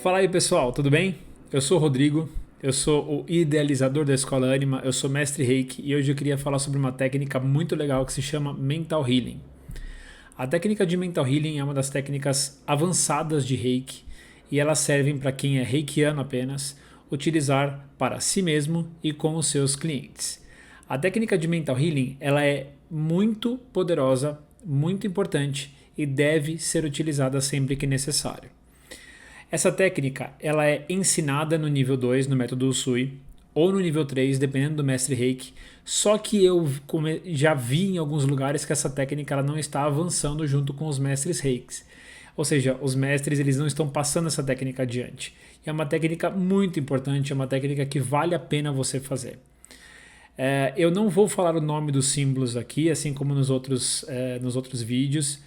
Fala aí pessoal, tudo bem? Eu sou o Rodrigo, eu sou o idealizador da Escola Anima, eu sou mestre Reiki e hoje eu queria falar sobre uma técnica muito legal que se chama Mental Healing. A técnica de Mental Healing é uma das técnicas avançadas de Reiki e elas servem para quem é reikiano apenas utilizar para si mesmo e com os seus clientes. A técnica de Mental Healing ela é muito poderosa, muito importante e deve ser utilizada sempre que necessário. Essa técnica ela é ensinada no nível 2, no método Usui, ou no nível 3, dependendo do mestre Reiki. Só que eu já vi em alguns lugares que essa técnica ela não está avançando junto com os mestres Reikis. Ou seja, os mestres eles não estão passando essa técnica adiante. E é uma técnica muito importante, é uma técnica que vale a pena você fazer. Eu não vou falar o nome dos símbolos aqui, assim como nos outros vídeos.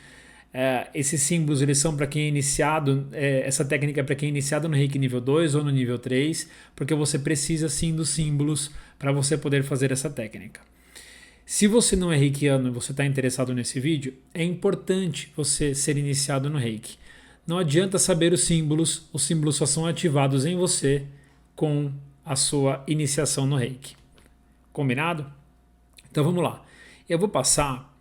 Esses símbolos eles são para quem é iniciado, essa técnica é para quem é iniciado no Reiki nível 2 ou no nível 3, porque você precisa sim dos símbolos para você poder fazer essa técnica. Se você não é reikiano e você está interessado nesse vídeo, é importante você ser iniciado no Reiki. Não adianta saber os símbolos só são ativados em você com a sua iniciação no Reiki. Combinado? Então vamos lá. Eu vou passar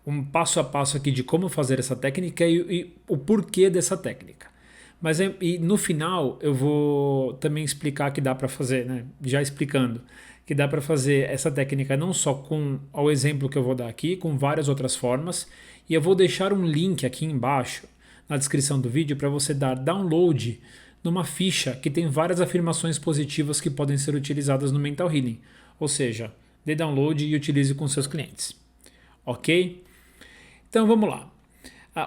um passo a passo aqui de como fazer essa técnica e o porquê dessa técnica. Mas e no final eu vou também explicar que dá para fazer, né? Já explicando que dá para fazer essa técnica não só com o exemplo que eu vou dar aqui, com várias outras formas, e eu vou deixar um link aqui embaixo na descrição do vídeo para você dar download numa ficha que tem várias afirmações positivas que podem ser utilizadas no Mental Healing. Ou seja, dê download e utilize com seus clientes. Ok? Então vamos lá.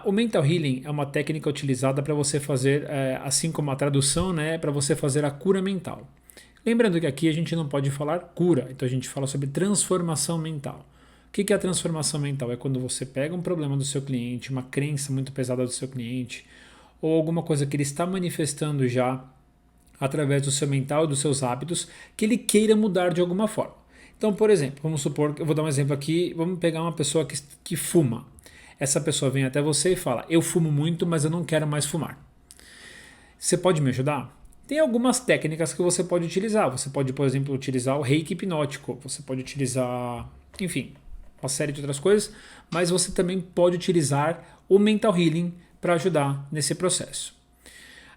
O Mental Healing é uma técnica utilizada para você fazer, assim como a tradução, né, para você fazer a cura mental. Lembrando que aqui a gente não pode falar cura, então a gente fala sobre transformação mental. O que é a transformação mental? É quando você pega um problema do seu cliente, uma crença muito pesada do seu cliente, ou alguma coisa que ele está manifestando já através do seu mental e dos seus hábitos, que ele queira mudar de alguma forma. Então, por exemplo, vamos supor, eu vou dar um exemplo aqui, vamos pegar uma pessoa que fuma. Essa pessoa vem até você e fala, eu fumo muito, mas eu não quero mais fumar. Você pode me ajudar? Tem algumas técnicas que você pode utilizar. Você pode, por exemplo, utilizar o reiki hipnótico. Você pode utilizar, enfim, uma série de outras coisas. Mas você também pode utilizar o Mental Healing para ajudar nesse processo.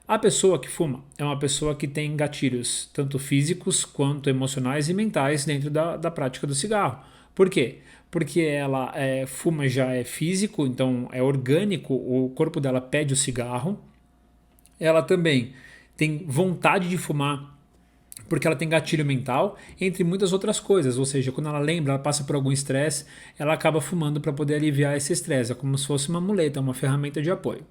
A pessoa que fuma é uma pessoa que tem gatilhos tanto físicos quanto emocionais e mentais dentro da prática do cigarro. Por quê? Porque ela fuma já é físico, então é orgânico, o corpo dela pede o cigarro. Ela também tem vontade de fumar porque ela tem gatilho mental, entre muitas outras coisas. Ou seja, quando ela lembra, ela passa por algum estresse, ela acaba fumando para poder aliviar esse estresse. É como se fosse uma muleta, uma ferramenta de apoio.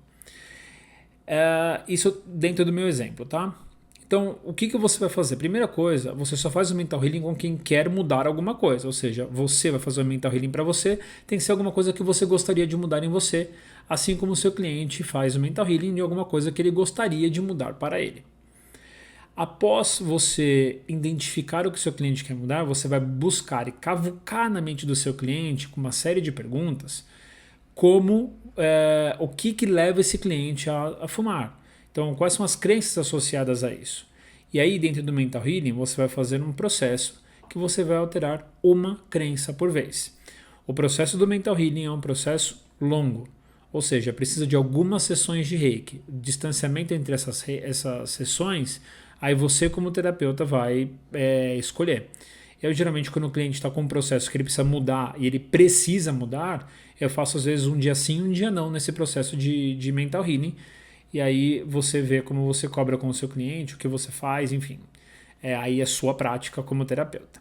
Isso dentro do meu exemplo, tá? Então, o que você vai fazer? Primeira coisa, você só faz o Mental Healing com quem quer mudar alguma coisa. Ou seja, você vai fazer o Mental Healing para você, tem que ser alguma coisa que você gostaria de mudar em você, assim como o seu cliente faz o Mental Healing de alguma coisa que ele gostaria de mudar para ele. Após você identificar o que o seu cliente quer mudar, você vai buscar e cavucar na mente do seu cliente com uma série de perguntas o que leva esse cliente a fumar. Então, quais são as crenças associadas a isso? E aí, dentro do Mental Healing, você vai fazer um processo que você vai alterar uma crença por vez. O processo do Mental Healing é um processo longo, ou seja, precisa de algumas sessões de Reiki. O distanciamento entre essas sessões, aí você como terapeuta vai escolher. Eu geralmente, quando o cliente está com um processo que ele precisa mudar e ele precisa mudar, eu faço às vezes um dia sim, um dia não nesse processo de Mental Healing. E aí você vê como você cobra com o seu cliente, o que você faz, enfim. Aí é sua prática como terapeuta.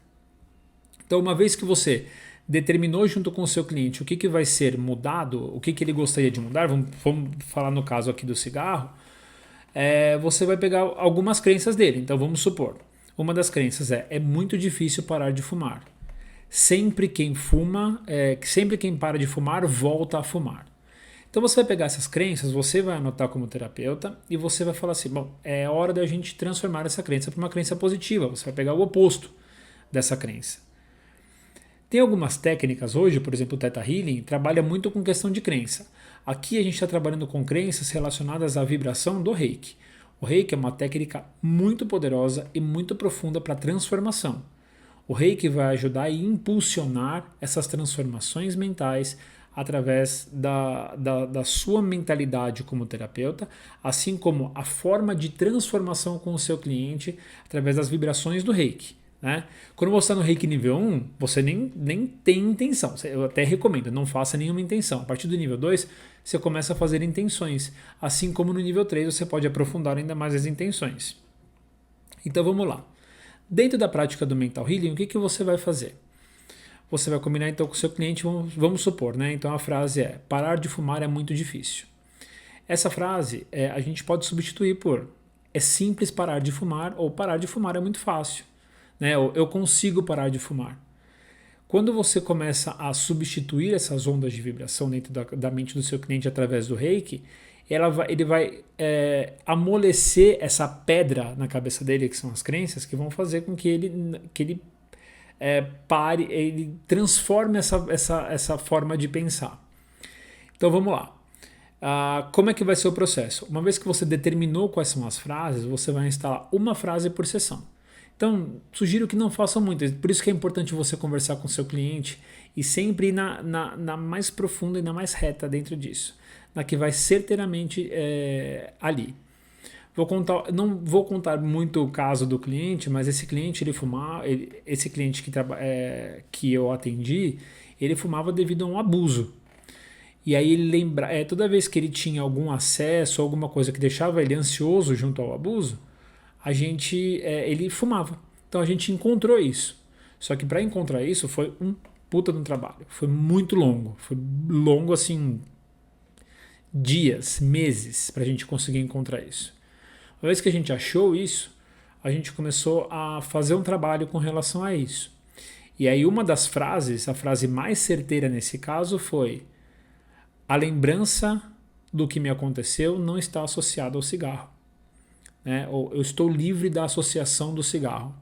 Então, uma vez que você determinou junto com o seu cliente o que vai ser mudado, o que ele gostaria de mudar, vamos falar no caso aqui do cigarro, você vai pegar algumas crenças dele. Então, vamos supor, uma das crenças é muito difícil parar de fumar. Sempre quem para de fumar, volta a fumar. Então você vai pegar essas crenças, você vai anotar como terapeuta e você vai falar assim, bom, é hora da gente transformar essa crença para uma crença positiva. Você vai pegar o oposto dessa crença. Tem algumas técnicas hoje, por exemplo o Theta Healing, trabalha muito com questão de crença. Aqui a gente está trabalhando com crenças relacionadas à vibração do Reiki. O Reiki é uma técnica muito poderosa e muito profunda para transformação. O Reiki vai ajudar e impulsionar essas transformações mentais através da sua mentalidade como terapeuta, assim como a forma de transformação com o seu cliente através das vibrações do Reiki. Né? Quando você está no Reiki nível 1, você nem tem intenção. Eu até recomendo, não faça nenhuma intenção. A partir do nível 2, você começa a fazer intenções. Assim como no nível 3, você pode aprofundar ainda mais as intenções. Então vamos lá. Dentro da prática do Mental Healing, o que você vai fazer? Você vai combinar então com o seu cliente, vamos supor, né? Então a frase é: parar de fumar é muito difícil. Essa frase a gente pode substituir por: é simples parar de fumar, ou parar de fumar é muito fácil. Né? Ou eu consigo parar de fumar. Quando você começa a substituir essas ondas de vibração dentro da mente do seu cliente através do Reiki, ele vai amolecer essa pedra na cabeça dele, que são as crenças, que vão fazer com que ele pare, ele transforme essa forma de pensar. Então vamos lá. Como é que vai ser o processo? Uma vez que você determinou quais são as frases, você vai instalar uma frase por sessão. Então, sugiro que não façam muito. Por isso que é importante você conversar com o seu cliente e sempre ir na mais profunda e na mais reta dentro disso. Na que vai certeiramente ali. Não vou contar muito o caso do cliente, mas esse cliente esse cliente que eu atendi, ele fumava devido a um abuso. E aí ele toda vez que ele tinha algum acesso, alguma coisa que deixava ele ansioso junto ao abuso, ele fumava. Então a gente encontrou isso. Só que para encontrar isso foi um puta de um trabalho. Foi muito longo. Foi longo assim, dias, meses para a gente conseguir encontrar isso. Uma vez que a gente achou isso, a gente começou a fazer um trabalho com relação a isso. E aí uma das frases, a frase mais certeira nesse caso foi: a lembrança do que me aconteceu não está associada ao cigarro. Né? Ou eu estou livre da associação do cigarro.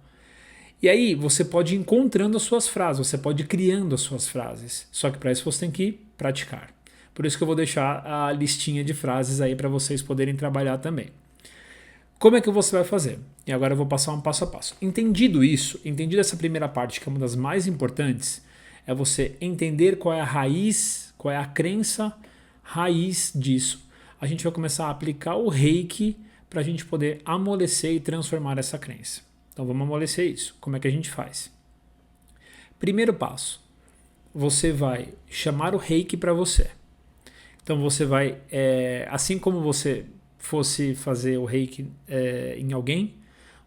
E aí você pode ir encontrando as suas frases, você pode ir criando as suas frases. Só que para isso você tem que praticar. Por isso que eu vou deixar a listinha de frases aí para vocês poderem trabalhar também. Como é que você vai fazer? E agora eu vou passar um passo a passo. Entendido essa primeira parte, que é uma das mais importantes, é você entender qual é a raiz, qual é a crença raiz disso. A gente vai começar a aplicar o Reiki para a gente poder amolecer e transformar essa crença. Então vamos amolecer isso. Como é que a gente faz? Primeiro passo, você vai chamar o Reiki para você. Então você vai, assim como você fosse fazer o Reiki em alguém,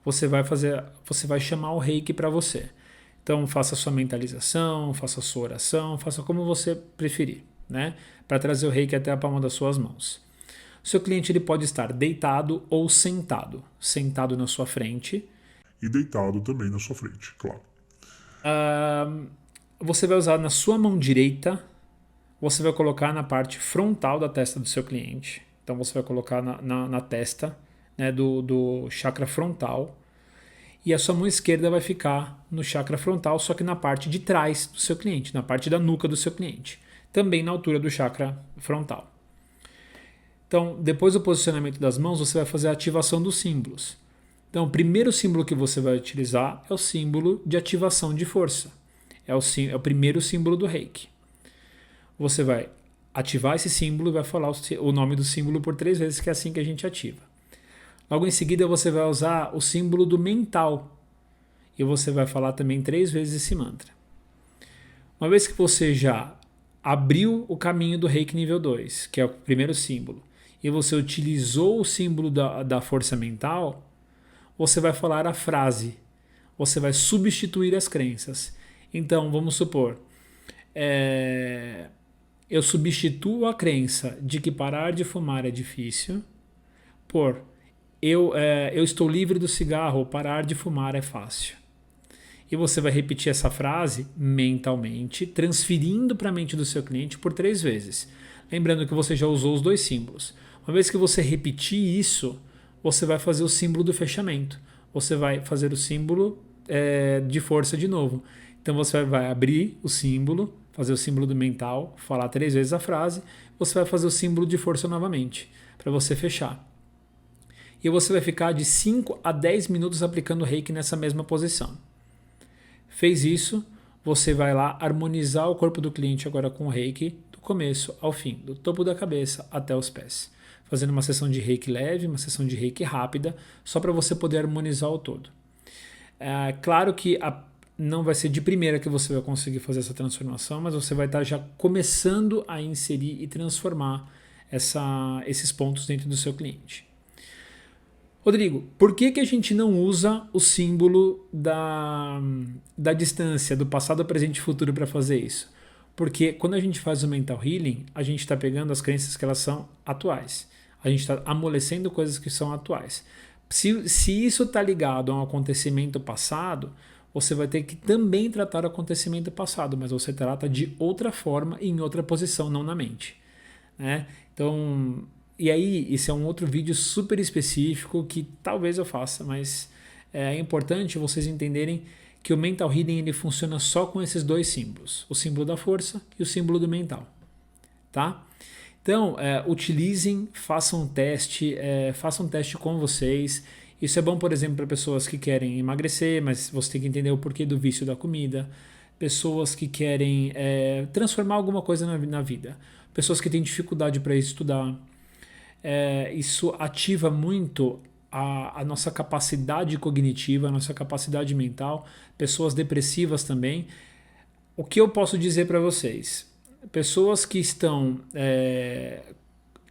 você vai chamar o Reiki para você. Então faça a sua mentalização, faça a sua oração, faça como você preferir, né? Para trazer o Reiki até a palma das suas mãos. O seu cliente ele pode estar deitado ou sentado. Sentado na sua frente. E deitado também na sua frente, claro. Você vai usar na sua mão direita, você vai colocar na parte frontal da testa do seu cliente. Então você vai colocar na testa, né, do chakra frontal. E a sua mão esquerda vai ficar no chakra frontal, só que na parte de trás do seu cliente, na parte da nuca do seu cliente. Também na altura do chakra frontal. Então, depois do posicionamento das mãos, você vai fazer a ativação dos símbolos. Então, o primeiro símbolo que você vai utilizar é o símbolo de ativação de força. É o primeiro símbolo do Reiki. Você vai ativar esse símbolo e vai falar o nome do símbolo por 3 vezes, que é assim que a gente ativa. Logo em seguida, você vai usar o símbolo do mental. E você vai falar também 3 vezes esse mantra. Uma vez que você já abriu o caminho do Reiki nível 2, que é o primeiro símbolo, e você utilizou o símbolo da força mental, você vai falar a frase. Você vai substituir as crenças. Então, vamos supor, eu substituo a crença de que parar de fumar é difícil por eu estou livre do cigarro, ou parar de fumar é fácil. E você vai repetir essa frase mentalmente, transferindo para a mente do seu cliente por 3 vezes. Lembrando que você já usou os 2 símbolos. Uma vez que você repetir isso, você vai fazer o símbolo do fechamento. Você vai fazer o símbolo de força de novo. Então você vai abrir o símbolo, fazer o símbolo do mental, falar 3 vezes a frase, você vai fazer o símbolo de força novamente, para você fechar. e você vai ficar de 5 a 10 minutos aplicando o reiki nessa mesma posição. Fez isso, você vai lá harmonizar o corpo do cliente agora com o reiki do começo ao fim, do topo da cabeça até os pés. Fazendo uma sessão de reiki leve, uma sessão de reiki rápida, só para você poder harmonizar o todo. Claro que não vai ser de primeira que você vai conseguir fazer essa transformação, mas você vai estar já começando a inserir e transformar esses pontos dentro do seu cliente. Rodrigo, por que a gente não usa o símbolo da distância, do passado, presente e futuro para fazer isso? Porque quando a gente faz o Mental Healing, a gente está pegando as crenças que elas são atuais. A gente está amolecendo coisas que são atuais. Se isso está ligado a um acontecimento passado, você vai ter que também tratar o acontecimento passado, mas você trata de outra forma e em outra posição, não na mente. Né? Então, e aí, esse é um outro vídeo super específico que talvez eu faça, mas é importante vocês entenderem que o Mental Healing ele funciona só com esses dois símbolos, o símbolo da força e o símbolo do mental. Tá? Então, utilizem, façam um teste com vocês. Isso é bom, por exemplo, para pessoas que querem emagrecer, mas você tem que entender o porquê do vício da comida. Pessoas que querem transformar alguma coisa na vida. Pessoas que têm dificuldade para estudar. Isso ativa muito a nossa capacidade cognitiva, a nossa capacidade mental. Pessoas depressivas também. O que eu posso dizer para vocês? Pessoas que estão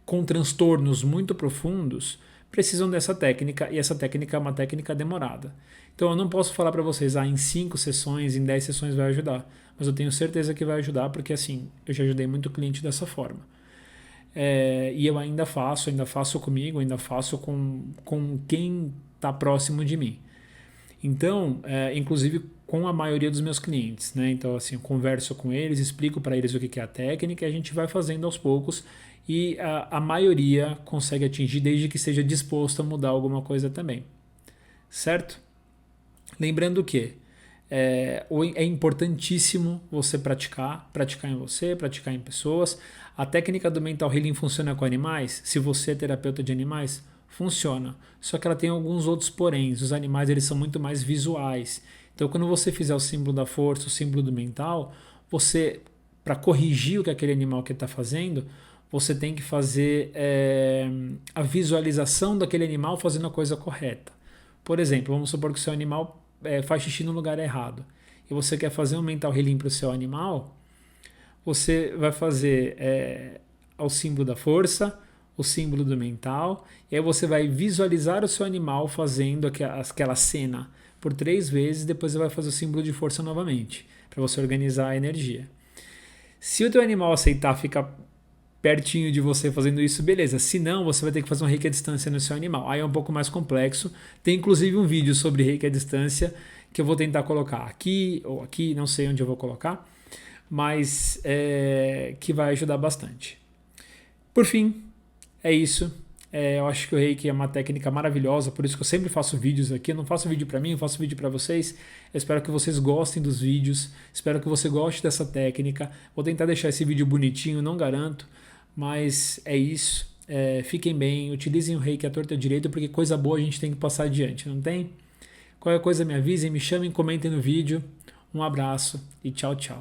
com transtornos muito profundos precisam dessa técnica, e essa técnica é uma técnica demorada. Então eu não posso falar para vocês, em 5 sessões, em 10 sessões vai ajudar, mas eu tenho certeza que vai ajudar, porque assim, eu já ajudei muito cliente dessa forma. E eu ainda faço comigo, ainda faço com quem está próximo de mim. Então, inclusive com a maioria dos meus clientes, né? Então, assim, eu converso com eles, explico para eles o que é a técnica e a gente vai fazendo aos poucos e a maioria consegue atingir desde que esteja disposto a mudar alguma coisa também. Certo? Lembrando que é importantíssimo você praticar em você, praticar em pessoas. A técnica do Mental Healing funciona com animais? Se você é terapeuta de animais, funciona. Só que ela tem alguns outros poréns. Os animais eles são muito mais visuais. Então, quando você fizer o símbolo da força, o símbolo do mental, você, para corrigir o que aquele animal está fazendo, você tem que fazer a visualização daquele animal fazendo a coisa correta. Por exemplo, vamos supor que o seu animal faz xixi no lugar errado e você quer fazer um mental healing para o seu animal, você vai fazer o símbolo da força, o símbolo do mental, e aí você vai visualizar o seu animal fazendo aquela cena por 3 vezes, depois você vai fazer o símbolo de força novamente, para você organizar a energia. Se o teu animal aceitar ficar pertinho de você fazendo isso, beleza. Se não, você vai ter que fazer um reiki à distância no seu animal. Aí é um pouco mais complexo. Tem inclusive um vídeo sobre reiki à distância que eu vou tentar colocar aqui ou aqui, não sei onde eu vou colocar, mas que vai ajudar bastante. Por fim, é isso. Eu acho que o reiki é uma técnica maravilhosa, por isso que eu sempre faço vídeos aqui. Eu não faço vídeo para mim, eu faço vídeo para vocês. Eu espero que vocês gostem dos vídeos, espero que você goste dessa técnica. Vou tentar deixar esse vídeo bonitinho, não garanto, mas é isso. Fiquem bem, utilizem o reiki à torta direita, porque coisa boa a gente tem que passar adiante, não tem? Qualquer coisa me avisem, me chamem, comentem no vídeo. Um abraço e tchau, tchau.